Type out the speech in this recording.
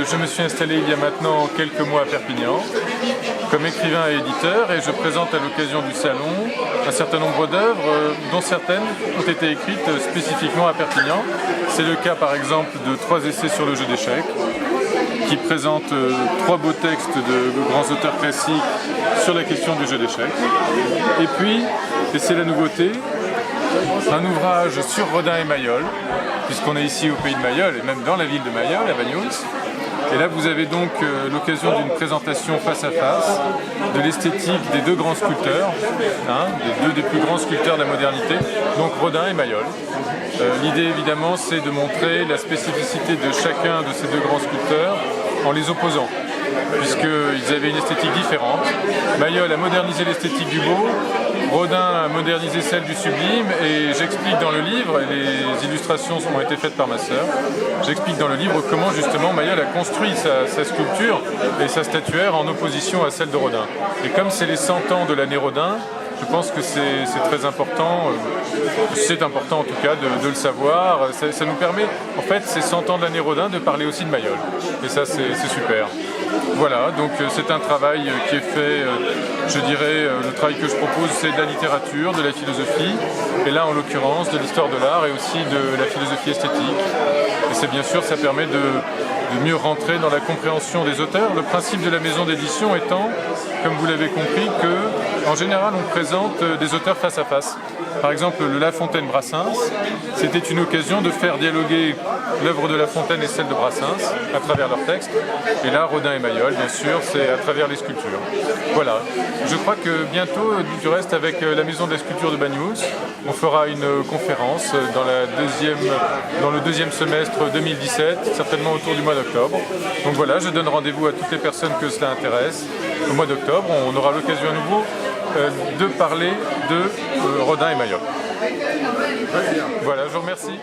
je me suis installé il y a maintenant quelques mois à Perpignan comme écrivain et éditeur et je présente à l'occasion du salon un certain nombre d'œuvres dont certaines ont été écrites spécifiquement à Perpignan. C'est le cas par exemple de 3 essais sur le jeu d'échecs qui présentent 3 beaux textes de grands auteurs classiques sur la question du jeu d'échecs. Et puis, et c'est la nouveauté, un ouvrage sur Rodin et Mayol, puisqu'on est ici au pays de Mayol et même dans la ville de Mayol, à Banyuls. Et là vous avez donc l'occasion d'une présentation face à face de l'esthétique des 2 grands sculpteurs, des 2 des plus grands sculpteurs de la modernité, donc Rodin et Mayol. L'idée évidemment c'est de montrer la spécificité de chacun de ces 2 grands sculpteurs en les opposant, puisqu'ils avaient une esthétique différente. Mayol a modernisé l'esthétique du beau, Rodin a modernisé celle du sublime, et j'explique dans le livre, et les illustrations ont été faites par ma sœur, j'explique dans le livre comment justement Mayol a construit sa sculpture et sa statuaire en opposition à celle de Rodin. Et comme c'est les 100 ans de l'année Rodin, je pense que c'est très important, c'est important en tout cas de le savoir. Ça nous permet, en fait, ces 100 ans de l'année Rodin, de parler aussi de Mayol. Et ça, c'est super. Voilà, donc c'est un travail qui est fait, je dirais, le travail que je propose, c'est de la littérature, de la philosophie, et là, en l'occurrence, de l'histoire de l'art et aussi de la philosophie esthétique. Et c'est bien sûr, ça permet de mieux rentrer dans la compréhension des auteurs. Le principe de la maison d'édition étant, comme vous l'avez compris, que en général on présente des auteurs face à face. Par exemple, le La Fontaine-Brassens, c'était une occasion de faire dialoguer l'œuvre de La Fontaine et celle de Brassens à travers leurs textes. Et là, Rodin et Mayol, bien sûr, c'est à travers les sculptures. Voilà. Je crois que bientôt, du reste, avec la Maison des Sculptures de Banyuls, on fera une conférence dans le deuxième semestre 2017, certainement autour du mois d'octobre. Donc voilà, je donne rendez-vous à toutes les personnes que cela intéresse. Au mois d'octobre, on aura l'occasion à nouveau de parler de Rodin et Mayol. Voilà, je vous remercie.